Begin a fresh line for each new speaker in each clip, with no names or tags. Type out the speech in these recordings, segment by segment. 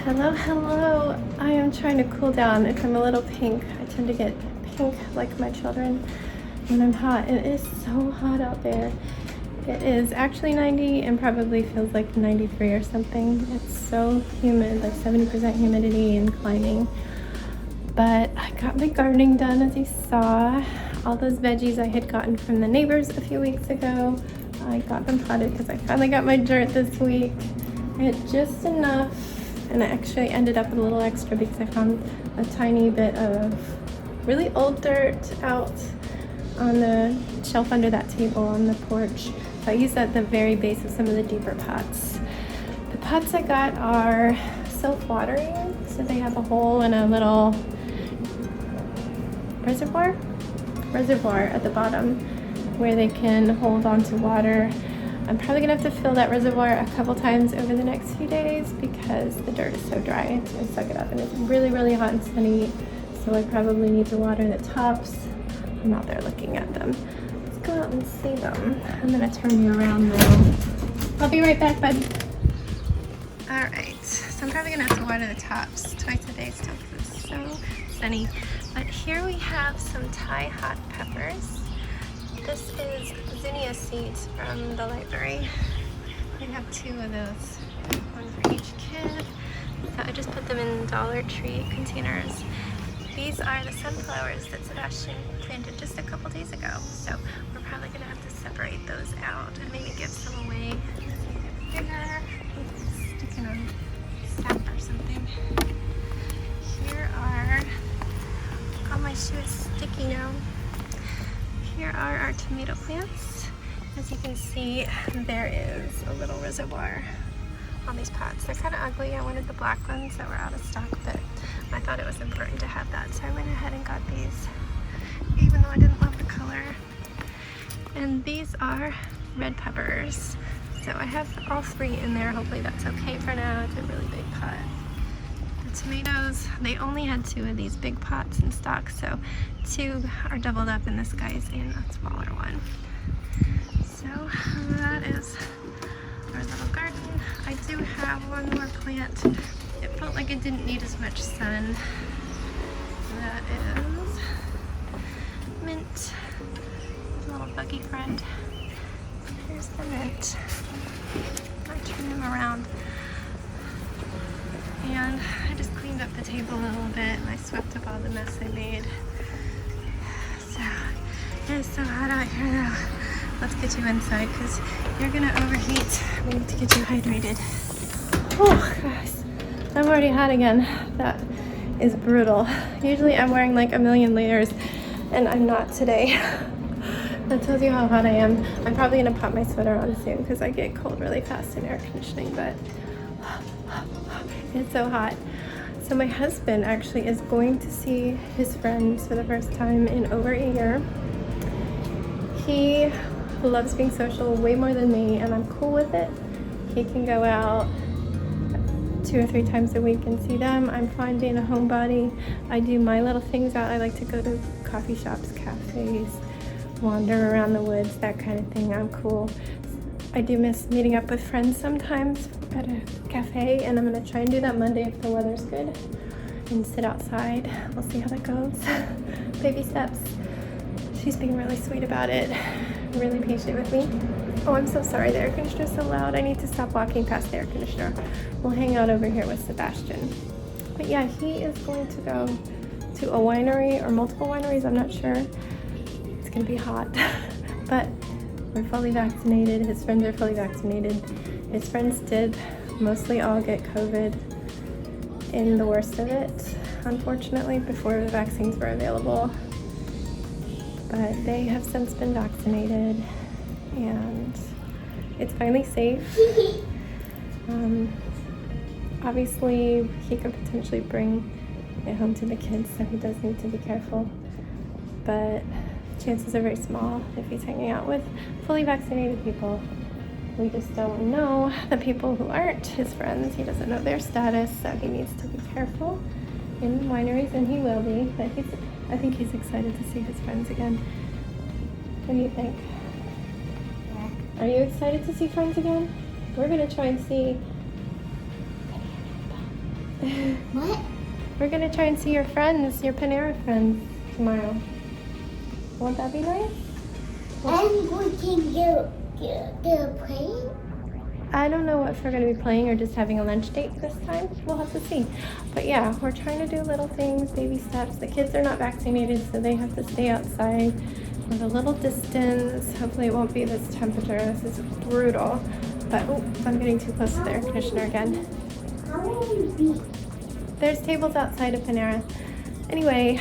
Hello, hello. I am trying to cool down. If I'm a little pink, I tend to get pink like my children when I'm hot. It is so hot out there. It is actually 90 and probably feels like 93 or something. It's so humid, like 70% humidity and climbing. But I got my gardening done, as you saw. All those veggies I had gotten from the neighbors a few weeks ago, I got them potted because I finally got my dirt this week. I had just enough, and I actually ended up with a little extra because I found a tiny bit of really old dirt out on the shelf under that table on the porch. So I used that at the very base of some of the deeper pots. The pots I got are self-watering, so they have a hole and a little reservoir at the bottom where they can hold on to water. I'm probably gonna have to fill that reservoir a couple times over the next few days because the dirt is so dry. It's gonna suck it up, and it's really, really hot and sunny, so I probably need to water the tops. I'm out there looking at them. Let's go out and see them. I'm gonna turn you around now. I'll be right back, bud. All right, so I'm probably gonna have to water the tops twice a day still because it's so sunny. But here we have some Thai hot peppers. This is zinnia seeds from the library. We have 2 of those, one for each kid. So I just put them in Dollar Tree containers. These are the sunflowers that Sebastian planted just a couple days ago. So we're probably gonna have to separate those out and maybe give some away. Bigger, sticking on sap or something. Here are, oh, my shoe is sticky now. Here are our tomato plants. As you can see, there is a little reservoir on these pots. They're kind of ugly. I wanted the black ones that were out of stock, but I thought it was important to have that, so I went ahead and got these, even though I didn't love the color. And these are red peppers. So I have all 3 in there. Hopefully that's okay for now. It's a really big pot. The tomatoes, they only had 2 of these big pots in stock, so 2 are doubled up and this guy's in a smaller one. So that is our little garden. I do have one more plant. It felt like it didn't need as much sun. That is mint. A little buggy friend. Here's the mint. I turn him around. And I just cleaned up the table a little bit and I swept up all the mess I made. So it is so hot out here though. Let's get you inside because you're gonna overheat. We need to get you hydrated. Oh guys, I'm already hot again. That is brutal. Usually I'm wearing like a million layers and I'm not today. That tells you how hot I am. I'm probably gonna pop my sweater on soon because I get cold really fast in air conditioning, but it's so hot. So my husband actually is going to see his friends for the first time in over a year. He loves being social way more than me, and I'm cool with it. He can go out 2 or 3 times a week and see them. I'm fine being a homebody. I do my little things out. I like to go to coffee shops, cafes, wander around the woods, that kind of thing. I'm cool. I do miss meeting up with friends sometimes at a cafe, and I'm gonna try and do that Monday if the weather's good and sit outside. We'll see how that goes. Baby steps. She's being really sweet about it, really patient with me. Oh, I'm so sorry, the air conditioner's so loud. I need to stop walking past the air conditioner. We'll hang out over here with Sebastian. But yeah, he is going to go to a winery or multiple wineries, I'm not sure. It's gonna be hot, but we're fully vaccinated. His friends are fully vaccinated. His friends did mostly all get COVID in the worst of it, unfortunately, before the vaccines were available. But they have since been vaccinated and it's finally safe. Obviously, he could potentially bring it home to the kids, so he does need to be careful. But chances are very small if he's hanging out with fully vaccinated people. We just don't know the people who aren't his friends. He doesn't know their status, so he needs to be careful in wineries, and he will be. But I think he's excited to see his friends again. What do you think? Are you excited to see friends again? We're gonna try and see
What?
We're gonna try and see your friends, your Panera friends tomorrow. Won't that be nice?
And we can get a plane?
I don't know if we're gonna be playing or just having a lunch date this time. We'll have to see. But yeah, we're trying to do little things, baby steps. The kids are not vaccinated, so they have to stay outside with a little distance. Hopefully it won't be this temperature. This is brutal. But oh, I'm getting too close to the air conditioner again.
How will we be?
There's tables outside of Panera. Anyway,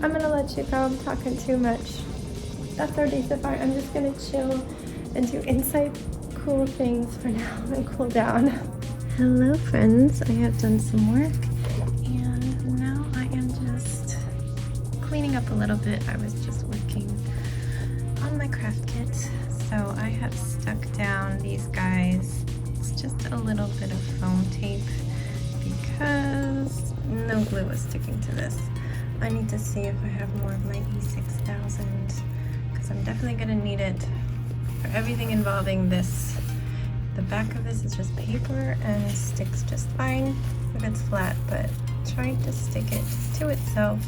I'm gonna let you go. I'm talking too much. That's our day so far. I'm just gonna chill and do inside cool things for now and cool down. Hello friends, I have done some work and now I am just cleaning up a little bit. I was just working on my craft kit. So I have stuck down these guys. It's just a little bit of foam tape because no glue was sticking to this. I need to see if I have more of my E6000 because I'm definitely gonna need it for everything involving this. The back of this is just paper and sticks just fine if it's flat, but trying to stick it to itself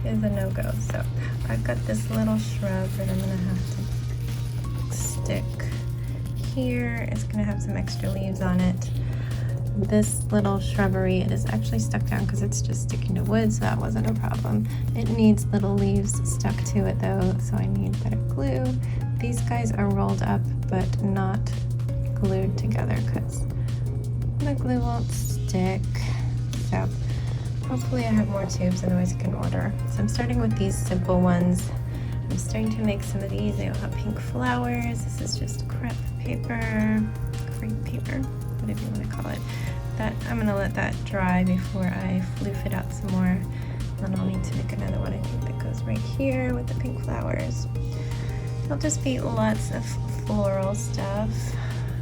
is a no-go. So I've got this little shrub that I'm gonna have to stick here. It's gonna have some extra leaves on it. This little shrubbery, it is actually stuck down because it's just sticking to wood, so that wasn't a problem. It needs little leaves stuck to it though, so I need better glue. These guys are rolled up but not glued together because the glue won't stick. So hopefully I have more tubes, otherwise I can order. So I'm starting with these simple ones. I'm starting to make some of these. They all have pink flowers. This is just crepe paper, whatever you want to call it. That I'm gonna let that dry before I floof it out some more. Then I'll need to make another one, I think, that goes right here with the pink flowers. It'll just be lots of floral stuff.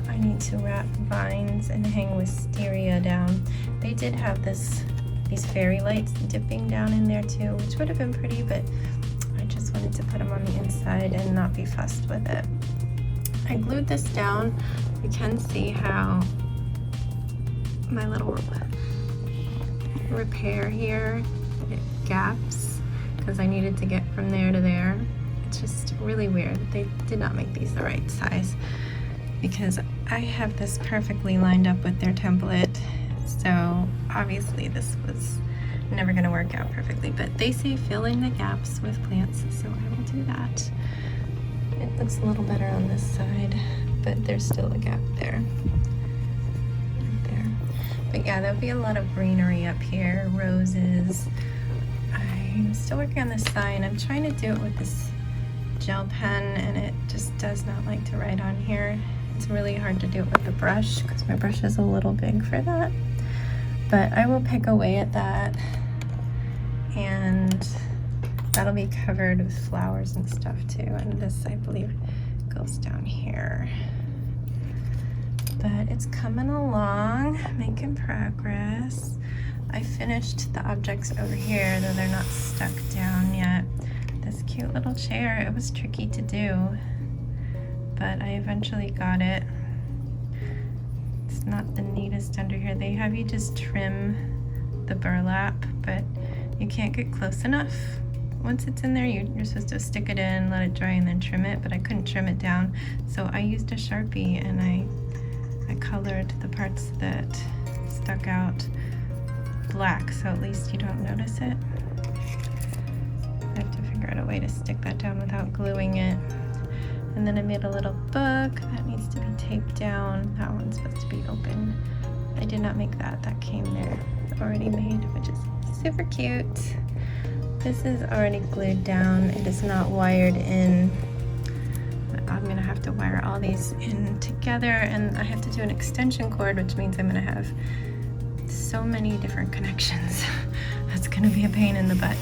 I need to wrap vines and hang wisteria down. They did have these fairy lights dipping down in there too, which would have been pretty, but I just wanted to put them on the inside and not be fussed with it. I glued this down. You can see how my little repair here, it gaps because I needed to get from there to there. It's just really weird. They did not make these the right size because I have this perfectly lined up with their template. So obviously this was never going to work out perfectly, but they say fill in the gaps with plants, so I will do that. It looks a little better on this side, but there's still a gap there. Right there. But yeah, there'll be a lot of greenery up here, roses. I'm still working on this sign. I'm trying to do it with this gel pen and it just does not like to write on here. It's really hard to do it with the brush because my brush is a little big for that. But I will pick away at that and that'll be covered with flowers and stuff too. And this, I believe, goes down here. But it's coming along, making progress. I finished the objects over here, though they're not stuck down yet. This cute little chair, it was tricky to do, but I eventually got it. It's not the neatest under here. They have you just trim the burlap, but you can't get close enough. Once it's in there, you're supposed to stick it in, let it dry, and then trim it, but I couldn't trim it down. So I used a Sharpie and I colored the parts that stuck out black, so at least you don't notice it. I have to figure out a way to stick that down without gluing it. And then I made a little book that needs to be taped down. That one's supposed to be open. I did not make that. That came there already made, which is super cute. This is already glued down. It is not wired in. I'm gonna have to wire all these in together, and I have to do an extension cord, which means I'm gonna have so many different connections. That's gonna be a pain in the butt.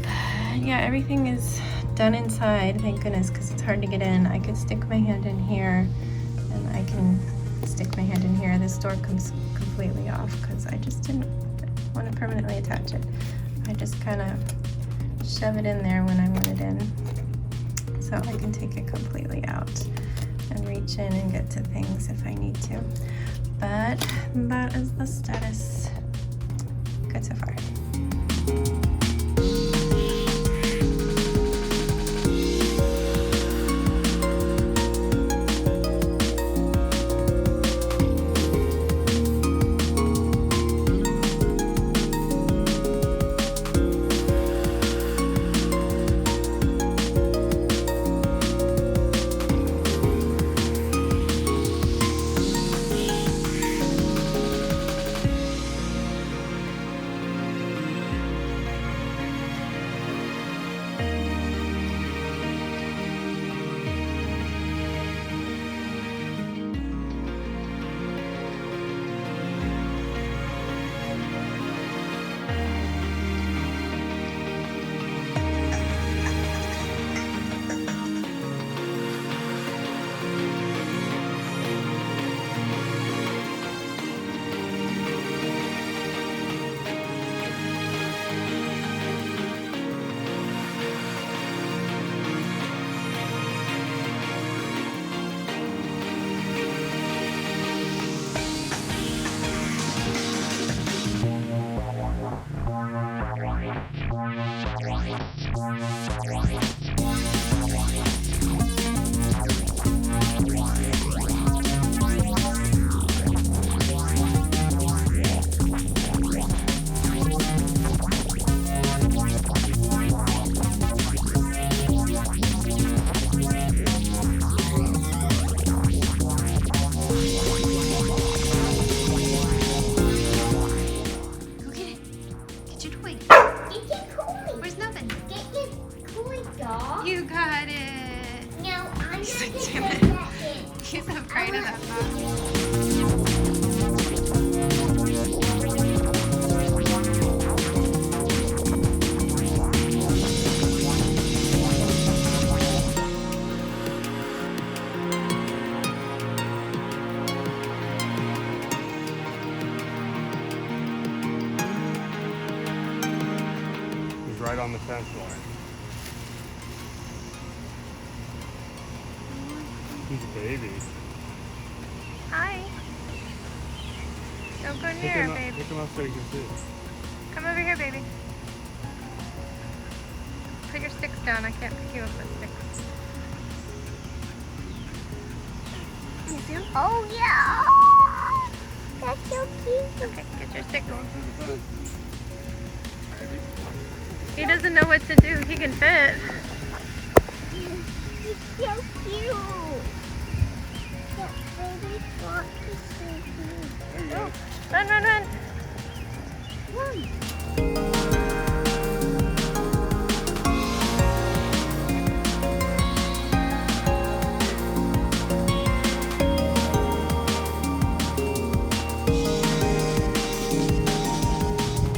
But yeah, everything is done inside, thank goodness, because it's hard to get in. I could stick my hand in here, and I can stick my hand in here. This door comes completely off because I just didn't want to permanently attach it. I just kind of shove it in there when I want it in, so I can take it completely out and reach in and get to things if I need to. but that is the status. Good so far. You got it.
No, I'm
He's like,
not
damn
gonna
it.
take that in.
He's afraid of that box.
He's right on the fence line. He's a baby.
Hi. Don't go
Pick
near
him
her,
up,
babe.
pick him up so you can see.
Come over here, baby. Put your sticks down. I can't pick you up with sticks. You see him?
Oh yeah! That's so cute.
Okay, get your stick.
Go through the fence.
He doesn't know what to do. He can fit.
He's so cute. That baby fox is so cute.
There you go.
Run, run, run.
Run.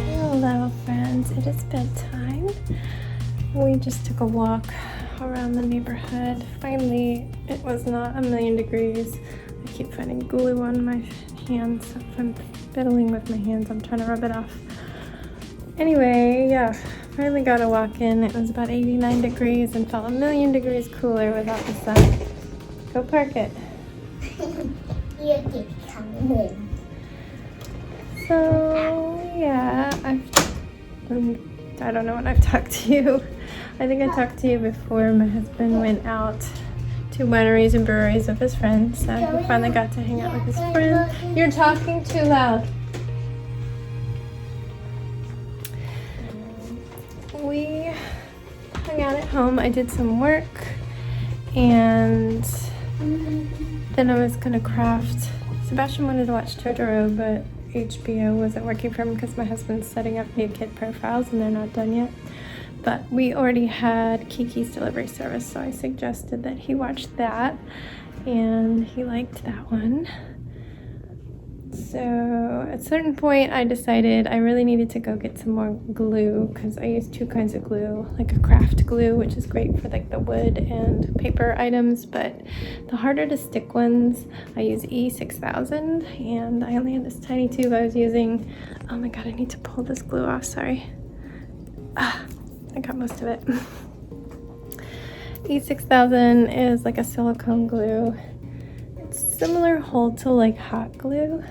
Hello, friends. It is bedtime. We just took a walk around the neighborhood. Finally, it was not a million degrees. I keep finding glue on my hands. If I'm fiddling with my hands, I'm trying to rub it off. Anyway, yeah, finally got a walk in. It was about 89 degrees and felt a million degrees cooler without the sun. Go park it.
You keep coming in.
So, yeah, I don't know when I've talked to you. I think I talked to you before my husband went out to wineries and breweries with his friends. So he finally got to hang out with his friend. You're talking too loud. We hung out at home. I did some work and then I was gonna craft. Sebastian wanted to watch Totoro, but HBO wasn't working for him because my husband's setting up new kid profiles and they're not done yet. But we already had Kiki's delivery service, so I suggested that he watch that, and he liked that one. So at a certain point I decided I really needed to go get some more glue because I use two kinds of glue, like a craft glue, which is great for like the wood and paper items, but the harder to stick ones I use E6000, and I only had this tiny tube I was using. Oh my god, I need to pull this glue off, sorry. I got most of it. E6000 is like a silicone glue. similar hold to like hot glue,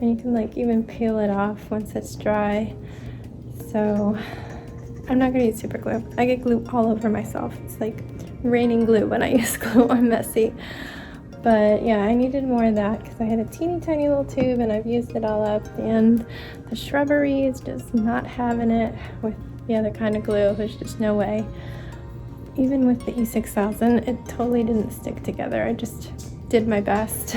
and you can like even peel it off once it's dry. So I'm not gonna use super glue. I get glue all over myself. It's like raining glue when I use glue. I'm messy. But yeah, I needed more of that because I had a teeny tiny little tube and I've used it all up, and the shrubbery is just not having it with the other kind of glue. There's just no way. Even with the E6000, it totally didn't stick together. I just did my best.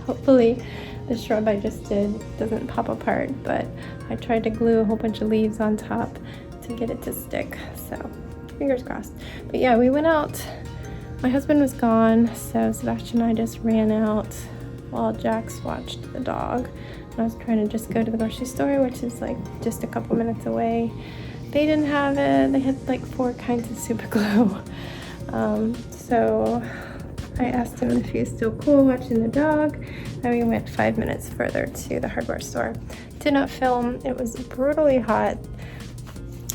Hopefully the shrub I just did doesn't pop apart, but I tried to glue a whole bunch of leaves on top to get it to stick, so fingers crossed. But yeah, we went out. My husband was gone, so Sebastian and I just ran out while Jax watched the dog. And I was trying to just go to the grocery store, which is like just a couple minutes away. They didn't have it. They had like 4 kinds of super glue. So I asked him if he was still cool watching the dog, and we went 5 minutes further to the hardware store. Did not film. It was brutally hot.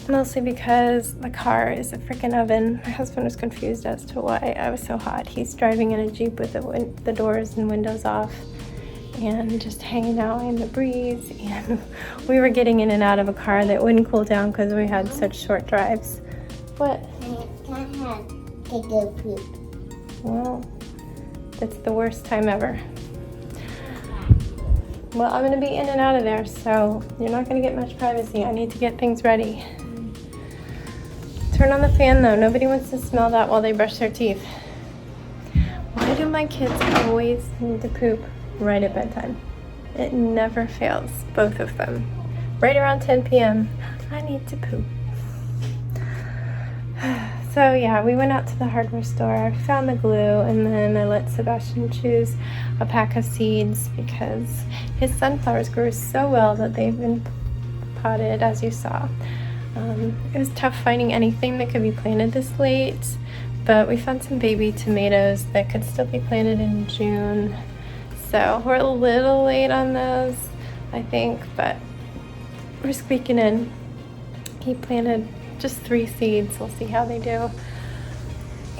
Mostly because the car is a freaking oven. My husband was confused as to why I was so hot. He's driving in a Jeep with the doors and windows off and just hanging out in the breeze. And we were getting in and out of a car that wouldn't cool down because we had such short drives. What?
I have to go poop.
Well, that's the worst time ever. Well, I'm going to be in and out of there, so you're not going to get much privacy. I need to get things ready. Turn on the fan though. Nobody wants to smell that while they brush their teeth. Why do my kids always need to poop right at bedtime? It never fails, both of them. Right around 10 p.m., I need to poop. So yeah, we went out to the hardware store, found the glue, and then I let Sebastian choose a pack of seeds because his sunflowers grew so well that they've been potted, as you saw. It was tough finding anything that could be planted this late, but we found some baby tomatoes that could still be planted in June. So we're a little late on those, I think, but we're squeaking in. He planted just 3 seeds. We'll see how they do.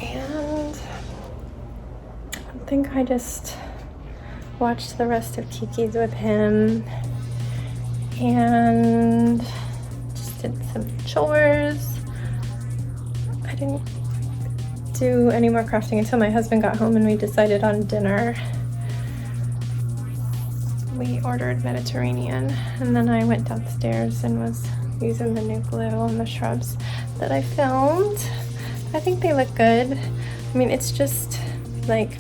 And I think I just watched the rest of Kiki's with him and did some chores. I didn't do any more crafting until my husband got home and we decided on dinner. We ordered Mediterranean, and then I went downstairs and was using the new glue on the shrubs that I filmed. I think they look good. I mean, it's just like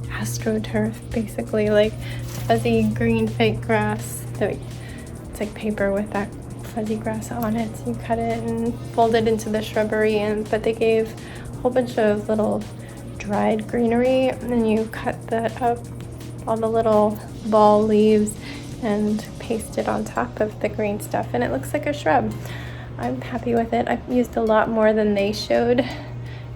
astroturf, basically, like fuzzy green fake grass. It's like paper with that fuzzy grass on it. So you cut it and fold it into the shrubbery, but they gave a whole bunch of little dried greenery, and then you cut that up, all the little ball leaves, and paste it on top of the green stuff, and it looks like a shrub. I'm happy with it. I've used a lot more than they showed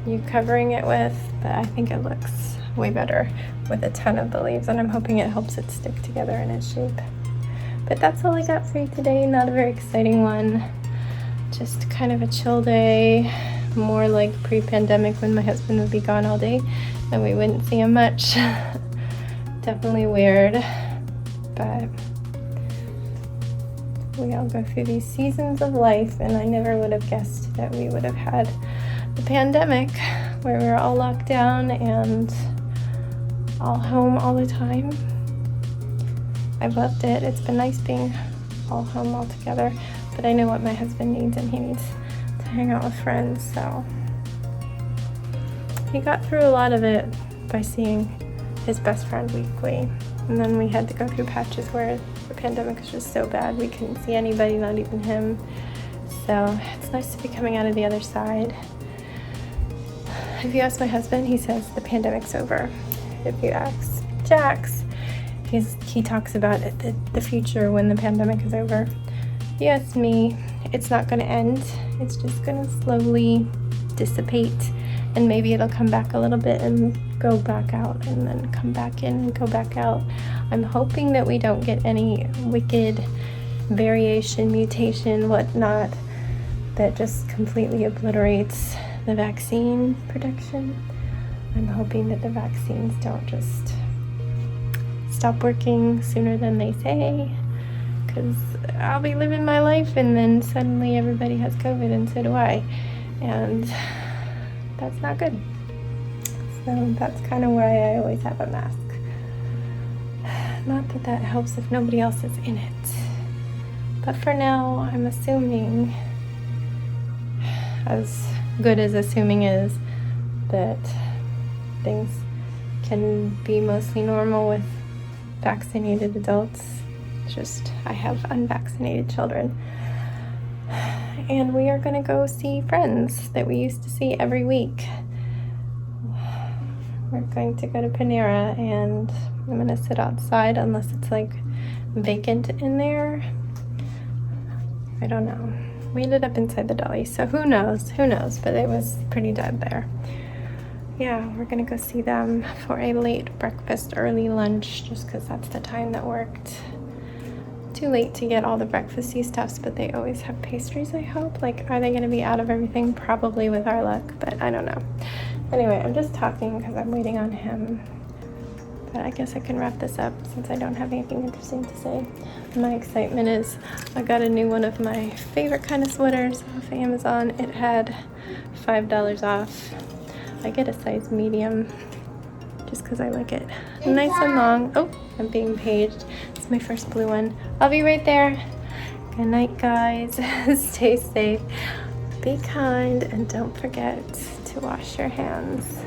you covering it with, but I think it looks way better with a ton of the leaves, and I'm hoping it helps it stick together in its shape. But that's all I got for you today. Not a very exciting one. Just kind of a chill day. More like pre-pandemic when my husband would be gone all day and we wouldn't see him much. Definitely weird. But we all go through these seasons of life, and I never would have guessed that we would have had the pandemic where we were all locked down and all home all the time. I've loved it. It's been nice being all home all together, but I know what my husband needs, and he needs to hang out with friends, so he got through a lot of it by seeing his best friend weekly, and then we had to go through patches where the pandemic was just so bad we couldn't see anybody, not even him. So it's nice to be coming out of the other side. If you ask my husband, he says the pandemic's over. If you ask Jax, he talks about the future when the pandemic is over. If you ask me, it's not going to end. It's just going to slowly dissipate, and maybe it'll come back a little bit and go back out, and then come back in and go back out. I'm hoping that we don't get any wicked variation, mutation, whatnot, that just completely obliterates the vaccine protection. I'm hoping that the vaccines don't just stop working sooner than they say, because I'll be living my life and then suddenly everybody has COVID and so do I, and that's not good. So that's kind of why I always have a mask. Not that that helps if nobody else is in it, but for now I'm assuming, as good as assuming is, that things can be mostly normal with vaccinated adults. It's just I have unvaccinated children. And we are going to go see friends that we used to see every week. We're going to go to Panera, and I'm going to sit outside unless it's like vacant in there. I don't know. We ended up inside the deli, so who knows, but it was pretty dead there. Yeah, we're gonna go see them for a late breakfast, early lunch, just because that's the time that worked. Too late to get all the breakfasty stuffs, but they always have pastries, I hope. Like, are they gonna be out of everything? Probably, with our luck, but I don't know. Anyway, I'm just talking because I'm waiting on him. But I guess I can wrap this up since I don't have anything interesting to say. My excitement is I got a new one of my favorite kind of sweaters off Amazon. It had $5 off. I get a size medium just because I like it. Nice and long. Oh, I'm being paged. It's my first blue one. I'll be right there. Good night, guys. Stay safe. Be kind, and don't forget to wash your hands.